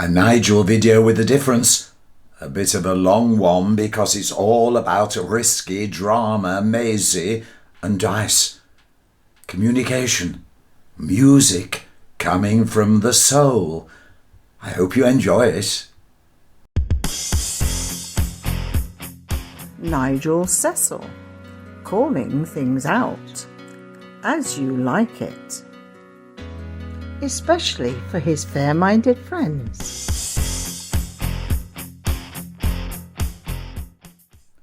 A Nigel video with a difference. A bit of a long one because it's all about risky drama, Maisie and Tice. Communication, music coming from the soul. I hope you enjoy it. Nigel.cecil, calling things out as you like it, especially for his fair-minded friends.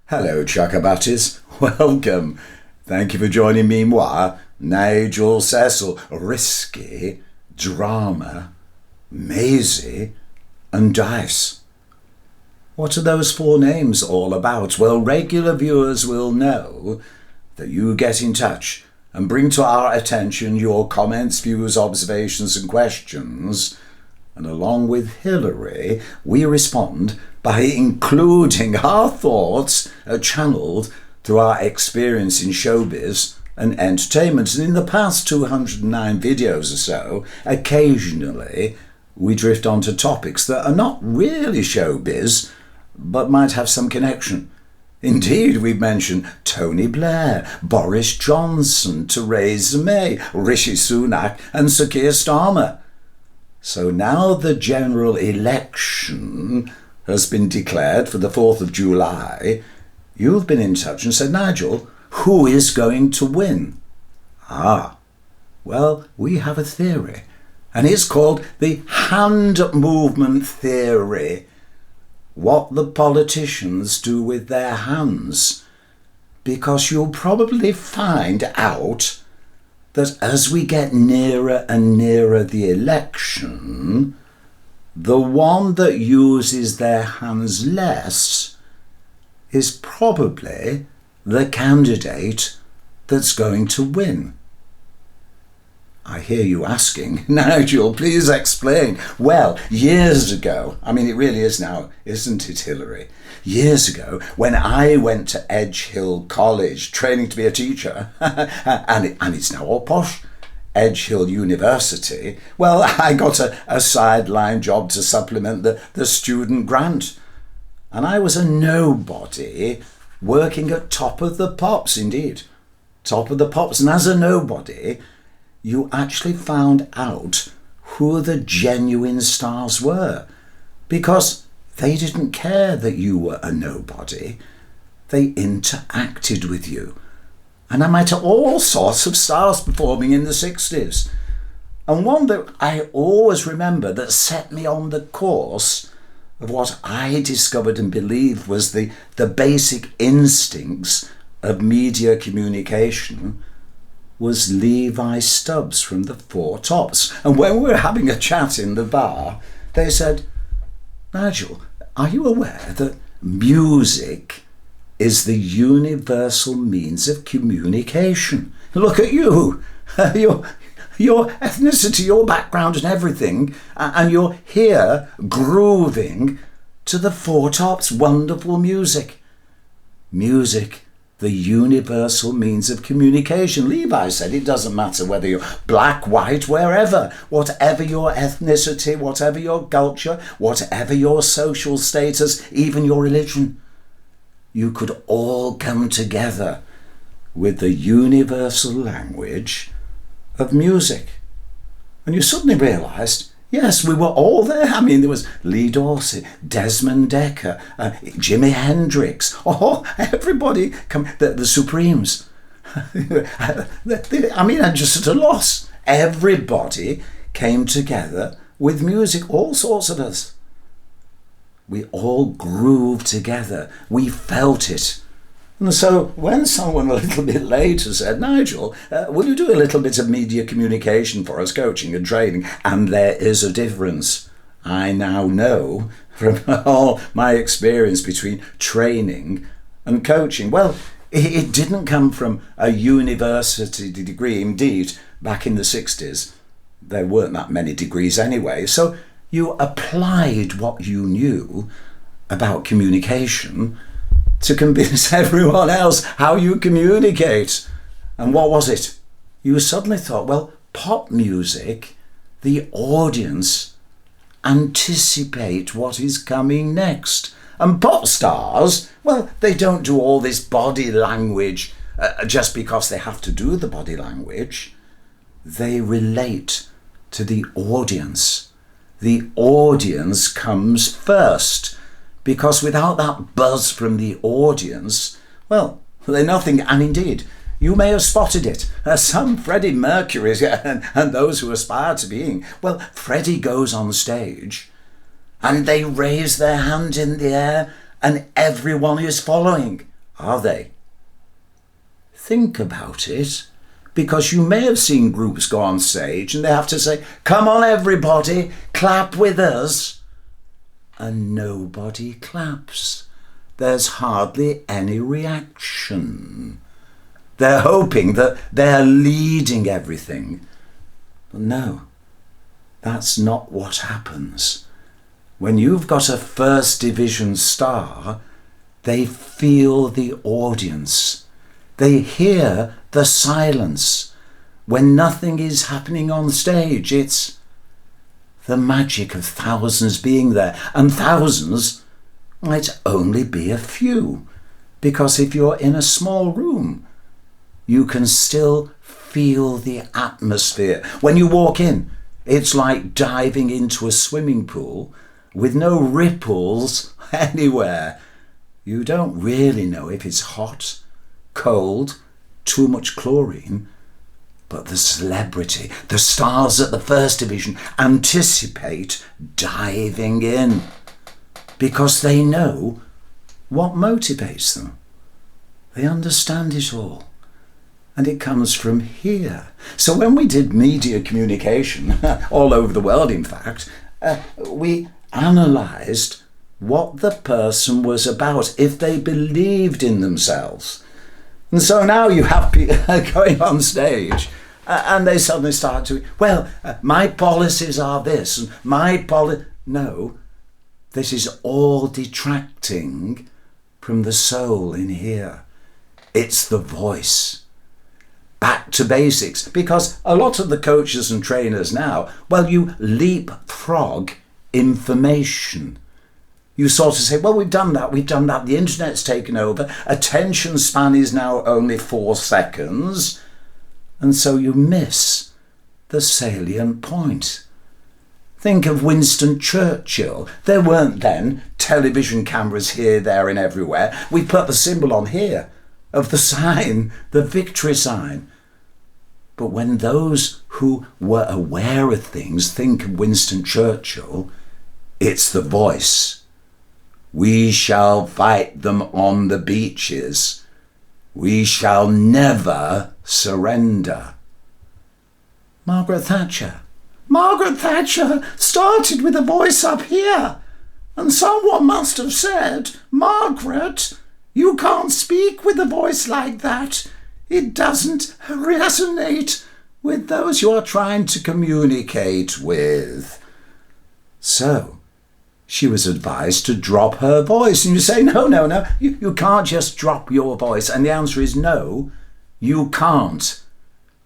Hello, Chuckabutties. Welcome. Thank you for joining me, moi, Nigel.cecil. Risky drama, Maisie and Tice. What are those four names all about? Well, regular viewers will know that you get in touch and bring to our attention your comments, views, observations and questions. And along with Hillary, we respond by including our thoughts channeled through our experience in showbiz and entertainment. And in the past 209 videos or so, occasionally we drift onto topics that are not really showbiz, but might have some connection. Indeed, we've mentioned Tony Blair, Boris Johnson, Theresa May, Rishi Sunak and Sir Keir Starmer. So now the general election has been declared for the 4th of July, you've been in touch and said, Nigel, who is going to win? Well, we have a theory, and it's called the hand movement theory. What the politicians do with their hands, because you'll probably find out that as we get nearer and nearer the election, the one that uses their hands less is probably the candidate that's going to win. I hear you asking, Nigel, please explain. Well, years ago, it really is now, isn't it, Hillary? Years ago, when I went to Edge Hill College, training to be a teacher, and it's now all posh, Edge Hill University, well, I got a sideline job to supplement the student grant. And I was a nobody working at Top of the Pops, indeed. Top of the Pops. And as a nobody, you actually found out who the genuine stars were, because they didn't care that you were a nobody. They interacted with you. And I met all sorts of stars performing in the 60s. And one that I always remember that set me on the course of what I discovered and believed was the basic instincts of media communication was Levi Stubbs from the Four Tops. And when we were having a chat in the bar, they said, Nigel, are you aware that music is the universal means of communication? Look at you, your ethnicity, your background and everything, and you're here grooving to the Four Tops' wonderful music. Music, the universal means of communication. Levi said it doesn't matter whether you're black, white, wherever, whatever your ethnicity, whatever your culture, whatever your social status, even your religion, you could all come together with the universal language of music. And you suddenly realised, yes, we were all there. There was Lee Dorsey, Desmond Dekker, Jimi Hendrix, everybody, the Supremes. I'm just at a loss. Everybody came together with music, all sorts of us. We all grooved together. We felt it. And so when someone a little bit later said, Nigel, will you do a little bit of media communication for us, coaching and training? And there is a difference. I now know from all my experience between training and coaching. Well, it didn't come from a university degree. Indeed, back in the 60s, there weren't that many degrees anyway. So you applied what you knew about communication to convince everyone else how you communicate. And what was it? You suddenly thought, well, pop music, the audience anticipate what is coming next. And pop stars, well, they don't do all this body language just because they have to do the body language. They relate to the audience. The audience comes first, because without that buzz from the audience, well, they're nothing. And indeed, you may have spotted it. Some Freddie Mercurys and those who aspire to being. Well, Freddie goes on stage and they raise their hand in the air and everyone is following. Are they? Think about it, because you may have seen groups go on stage and they have to say, "Come on everybody, clap with us." And nobody claps. There's hardly any reaction. They're hoping that they're leading everything. But no, that's not what happens. When you've got a first division star, they feel the audience. They hear the silence. When nothing is happening on stage, it's the magic of thousands being there. And thousands might only be a few, because if you're in a small room, you can still feel the atmosphere. When you walk in, it's like diving into a swimming pool with no ripples anywhere. You don't really know if it's hot, cold, too much chlorine, but the celebrity, the stars at the first division, anticipate diving in because they know what motivates them. They understand it all. And it comes from here. So when we did media communication, all over the world in fact, we analysed what the person was about, if they believed in themselves. And so now you have people going on stage and they suddenly start to, my policies are this, and No, this is all detracting from the soul in here. It's the voice. Back to basics, because a lot of the coaches and trainers now, you leapfrog information. You sort of say, we've done that, the internet's taken over, attention span is now only 4 seconds, and so you miss the salient point. Think of Winston Churchill. There weren't then television cameras here, there and everywhere. We put the symbol on here of the sign, the victory sign. But when those who were aware of things think of Winston Churchill, it's the voice. We shall fight them on the beaches. We shall never surrender. Margaret Thatcher. Margaret Thatcher started with a voice up here. And someone must have said, "Margaret, you can't speak with a voice like that. It doesn't resonate with those you are trying to communicate with." So she was advised to drop her voice. And you say, no, you can't just drop your voice. And the answer is no, you can't.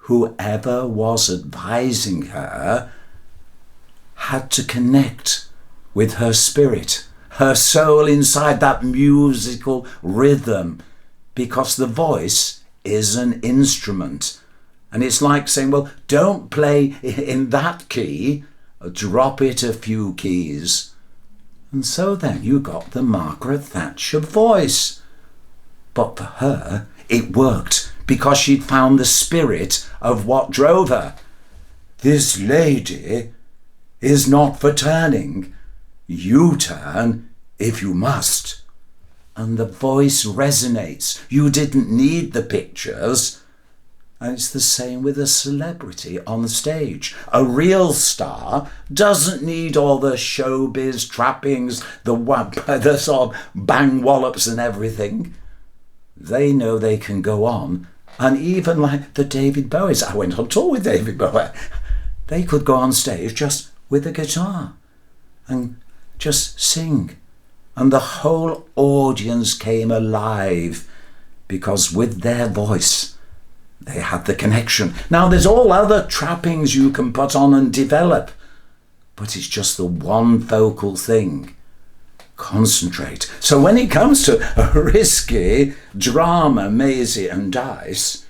Whoever was advising her had to connect with her spirit, her soul inside that musical rhythm, because the voice is an instrument. And it's like saying, don't play in that key, drop it a few keys. And so then you got the Margaret Thatcher voice. But for her, it worked because she'd found the spirit of what drove her. This lady is not for turning. You turn if you must. And the voice resonates. You didn't need the pictures. And it's the same with a celebrity on stage. A real star doesn't need all the showbiz trappings, the sort of bang wallops and everything. They know they can go on. And even like the David Bowies, I went on tour with David Bowie. They could go on stage just with a guitar and just sing. And the whole audience came alive because with their voice, they had the connection. Now, there's all other trappings you can put on and develop, but it's just the one focal thing. Concentrate. So when it comes to risky drama, Maisie and Tice,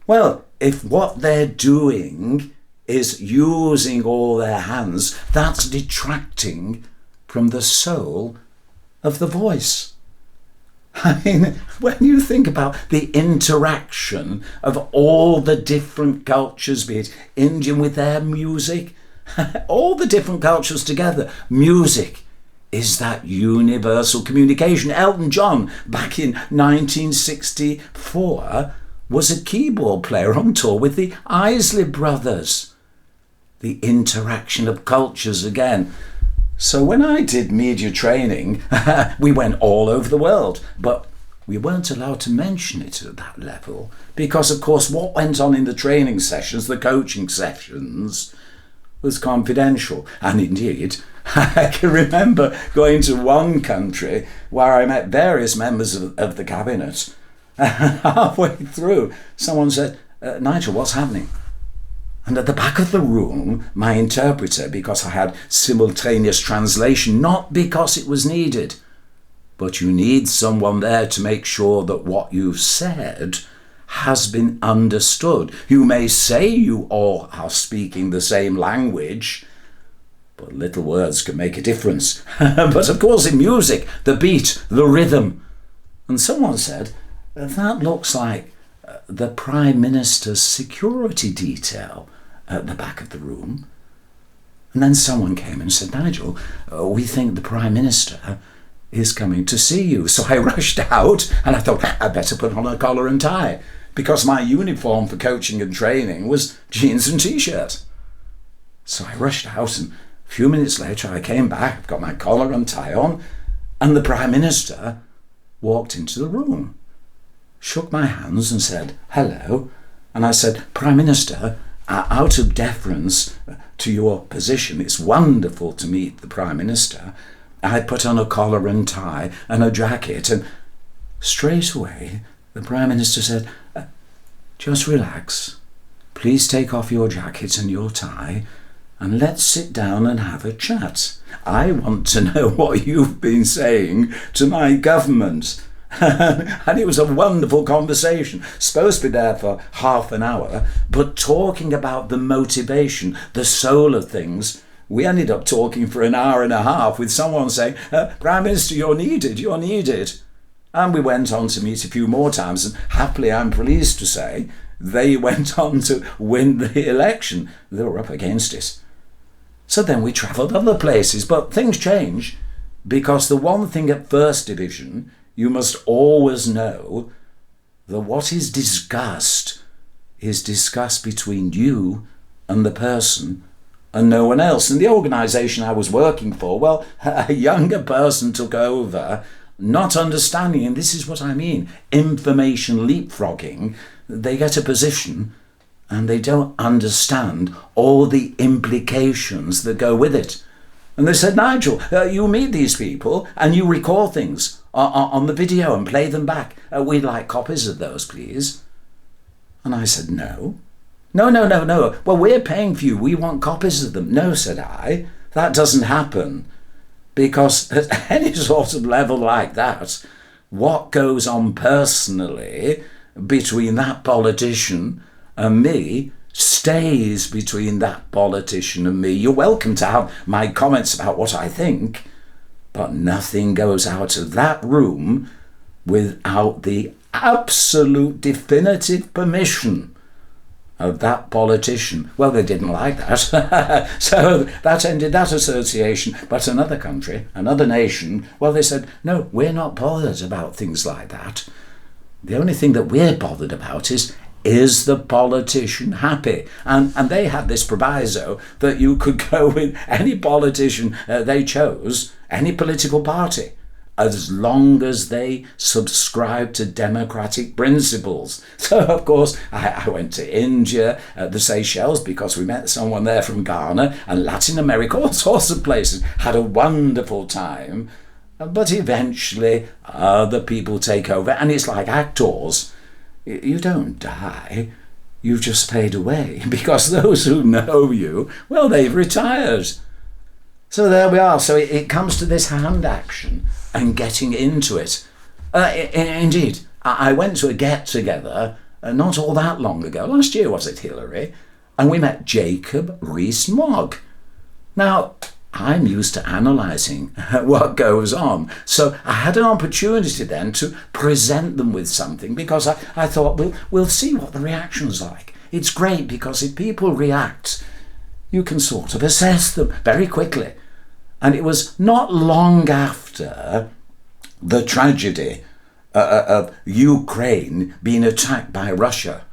well, if what they're doing is using all their hands, that's detracting from the soul of the voice. I mean, when you think about the interaction of all the different cultures, be it Indian with their music, all the different cultures together, music is that universal communication. Elton John, back in 1964, was a keyboard player on tour with the Isley Brothers. The interaction of cultures again. So when I did media training, we went all over the world, but we weren't allowed to mention it at that level because, of course, what went on in the training sessions, the coaching sessions, was confidential. And indeed, I can remember going to one country where I met various members of the cabinet. Halfway through, someone said, Nigel, what's happening? And at the back of the room, my interpreter, because I had simultaneous translation, not because it was needed, but you need someone there to make sure that what you've said has been understood. You may say you all are speaking the same language, but little words can make a difference. But of course in music, the beat, the rhythm. And someone said, that looks like the Prime Minister's security detail at the back of the room. And then someone came and said, Nigel, we think the Prime Minister is coming to see you. So I rushed out and I thought, I better put on a collar and tie, because my uniform for coaching and training was jeans and t-shirt. So I rushed out, and a few minutes later I came back, I've got my collar and tie on, and the Prime Minister walked into the room, shook my hands and said, hello. And I said, Prime Minister, out of deference to your position, it's wonderful to meet the Prime Minister. I put on a collar and tie and a jacket, and straight away the Prime Minister said, just relax. Please take off your jacket and your tie and let's sit down and have a chat. I want to know what you've been saying to my government. And it was a wonderful conversation, supposed to be there for half an hour, but talking about the motivation, the soul of things. We ended up talking for an hour and a half with someone saying, Prime Minister, you're needed. And we went on to meet a few more times, and happily I'm pleased to say they went on to win the election. They were up against it. So then we travelled other places, but things change, because the one thing at First Division, you must always know that what is discussed between you and the person and no one else. And the organisation I was working for, well, a younger person took over, not understanding, and this is what I mean, information leapfrogging. They get a position and they don't understand all the implications that go with it. And they said, Nigel, you meet these people and you record things on the video and play them back. We'd like copies of those, please. And I said, No. Well, we're paying for you. We want copies of them. No, said I, that doesn't happen. Because at any sort of level like that, what goes on personally between that politician and me stays between that politician and me. You're welcome to have my comments about what I think, but nothing goes out of that room without the absolute definitive permission of that politician. Well, they didn't like that. So that ended that association. But another country, another nation, well, they said, no, we're not bothered about things like that. The only thing that we're bothered about is the politician happy? And they had this proviso that you could go with any politician they chose, any political party, as long as they subscribed to democratic principles. So, of course, I went to India, the Seychelles, because we met someone there from Ghana, and Latin America, all sorts of places. Had a wonderful time. But eventually, other people take over, and it's like actors. You don't die, you've just fade away, because those who know you, well, they've retired. So there we are. So it comes to this hand action and getting into it. Indeed, I went to a get-together not all that long ago. Last year, was it, Hilary? And we met Jacob Rees-Mogg. Now, I'm used to analysing what goes on. So I had an opportunity then to present them with something because I thought, we'll see what the reaction's like. It's great because if people react, you can sort of assess them very quickly. And it was not long after the tragedy of Ukraine being attacked by Russia.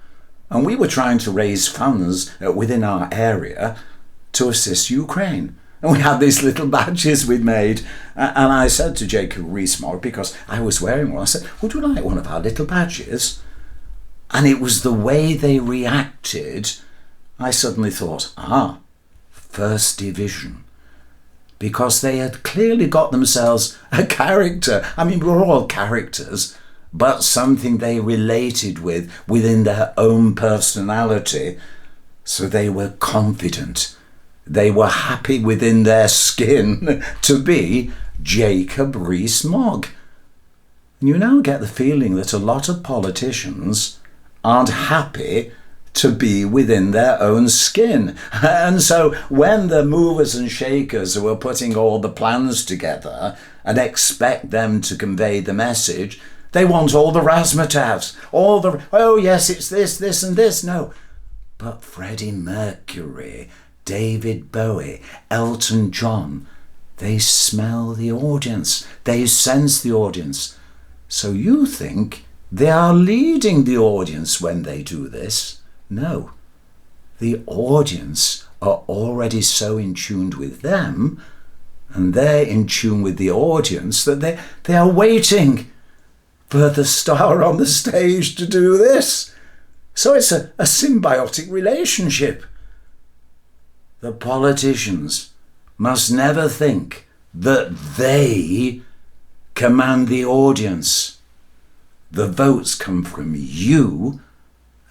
And we were trying to raise funds within our area to assist Ukraine. And we had these little badges we'd made. And I said to Jacob Rees-Mogg, because I was wearing one, I said, would you like one of our little badges? And it was the way they reacted. I suddenly thought, First Division. Because they had clearly got themselves a character. I mean, we're all characters, but something they related with within their own personality. So they were confident. They were happy within their skin to be Jacob Rees-Mogg. And you now get the feeling that a lot of politicians aren't happy to be within their own skin. And so when the movers and shakers who are putting all the plans together and expect them to convey the message, they want all the razzmatazz, oh yes, it's this and this. No. But Freddie Mercury, David Bowie, Elton John, they smell the audience. They sense the audience. So you think they are leading the audience when they do this? No, the audience are already so in tune with them, and they're in tune with the audience that they are waiting for the star on the stage to do this. So it's a symbiotic relationship. The politicians must never think that they command the audience. The votes come from you,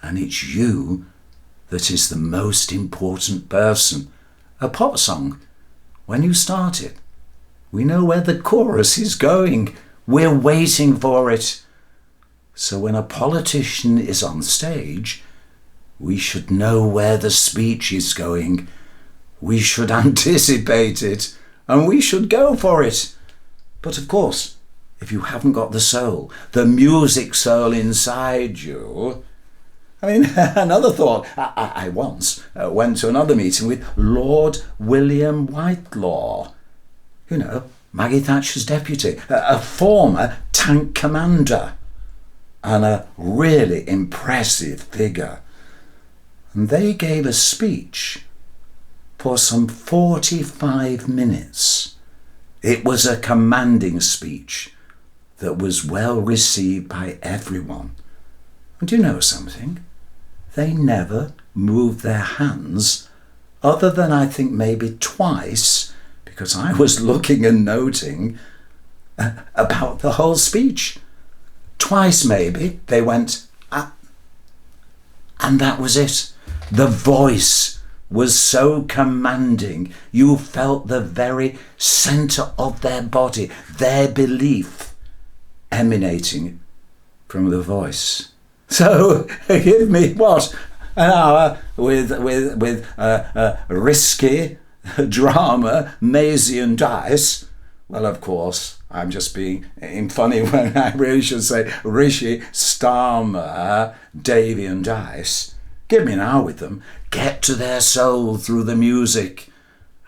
and it's you that is the most important person. A pop song, when you start it, we know where the chorus is going. We're waiting for it. So when a politician is on stage, we should know where the speech is going. We should anticipate it, and we should go for it. But of course, if you haven't got the soul, the music soul inside you, I mean, another thought, I once went to another meeting with Lord William Whitelaw, you know, Maggie Thatcher's deputy, a former tank commander and a really impressive figure. And they gave a speech for some 45 minutes. It was a commanding speech that was well received by everyone. And you know something? They never moved their hands, other than I think maybe twice, because I was looking and noting about the whole speech. Twice maybe they went, and that was it. The voice was so commanding. You felt the very centre of their body, their belief emanating from the voice. So give me what? An hour with risky drama, Maisie and Tice. Well, of course, I'm just being funny when I really should say Rishi, Starmer, Davey and Tice. Give me an hour with them. Get to their soul through the music.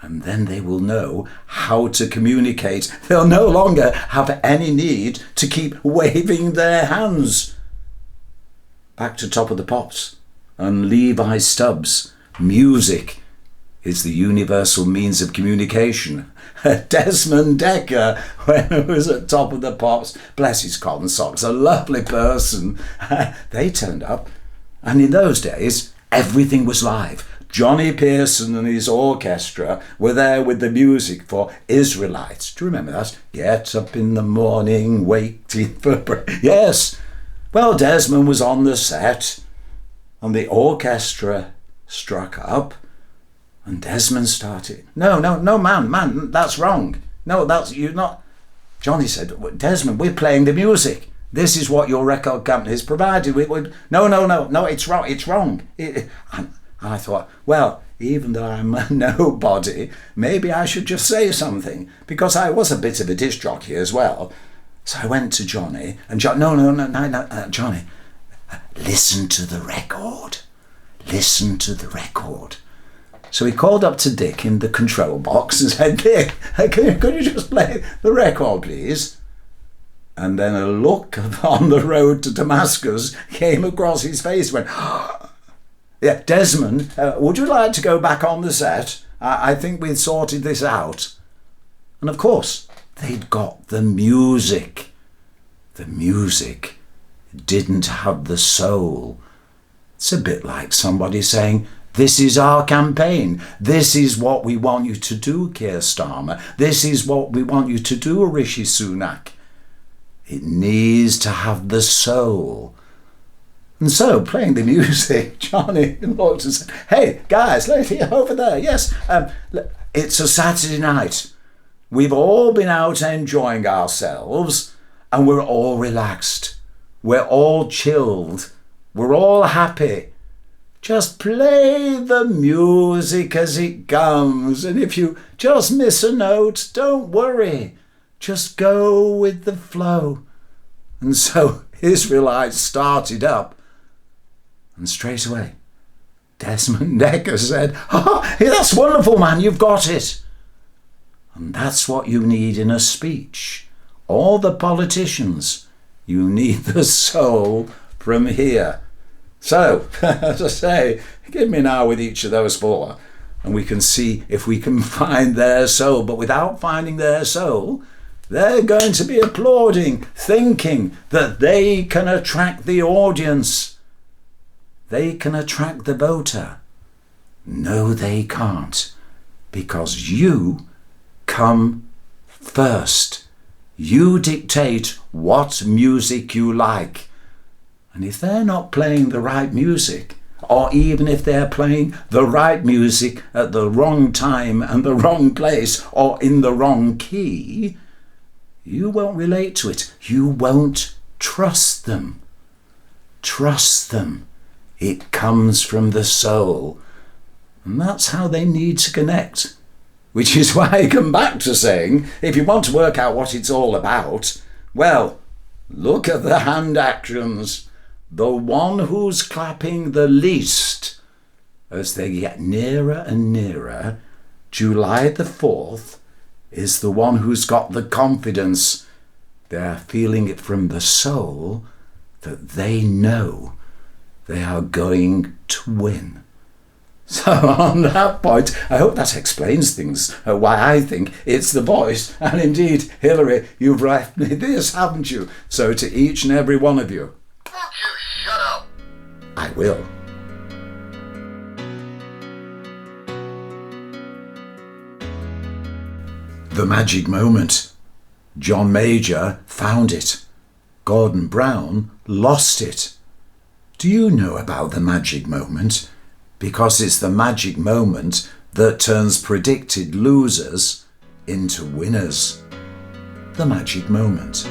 And then they will know how to communicate. They'll no longer have any need to keep waving their hands. Back to Top of the Pops and Levi Stubbs. Music is the universal means of communication. Desmond Decker, when he was at Top of the Pops, bless his cotton socks, a lovely person. They turned up, and in those days, everything was live. Johnny Pearson and his orchestra were there with the music for Israelites. Do you remember that? Get up in the morning, waiting for break. Yes. Well, Desmond was on the set, and the orchestra struck up, And Desmond started, no, man, that's wrong. No, that's, you're not. Johnny said, Desmond, we're playing the music. This is what your record company's provided. No, it's wrong. And I thought, well, even though I'm a nobody, maybe I should just say something, because I was a bit of a disc jockey as well. So I went to Johnny, and Johnny, listen to the record. Listen to the record. So he called up to Dick in the control box and said, Dick, could you just play the record, please? And then a look on the road to Damascus came across his face. He went, yeah, Desmond, would you like to go back on the set? I think we've sorted this out. And of course, they'd got the music. The music didn't have the soul. It's a bit like somebody saying, this is our campaign. This is what we want you to do, Keir Starmer. This is what we want you to do, Rishi Sunak. It needs to have the soul. And so, playing the music, Johnny looked and said, hey, guys, over there, yes, it's a Saturday night. We've all been out enjoying ourselves, and we're all relaxed. We're all chilled. We're all happy. Just play the music as it comes, and if you just miss a note, don't worry. Just go with the flow. And so Israelites started up, and straight away Desmond Decker said, oh, that's wonderful, man, you've got it. And that's what you need in a speech. All the politicians, you need the soul from here. So, as I say, give me an hour with each of those four, and we can see if we can find their soul. But without finding their soul, they're going to be applauding, thinking that they can attract the audience. They can attract the voter. No, they can't, because you come first. You dictate what music you like. And if they're not playing the right music, or even if they're playing the right music at the wrong time and the wrong place or in the wrong key, you won't relate to it. You won't trust them. Trust them. It comes from the soul. And that's how they need to connect. Which is why I come back to saying, if you want to work out what it's all about, well, look at the hand actions. The one who's clapping the least, as they get nearer and nearer, July the 4th, is the one who's got the confidence. They're feeling it from the soul that they know they are going to win. So on that point, I hope that explains things, why I think it's the voice. And indeed, Hillary, you've left me this, haven't you? So to each and every one of you, Won't you shut up? I will. The magic moment. John Major found it. Gordon Brown lost it. Do you know about the magic moment? Because it's the magic moment that turns predicted losers into winners. The magic moment.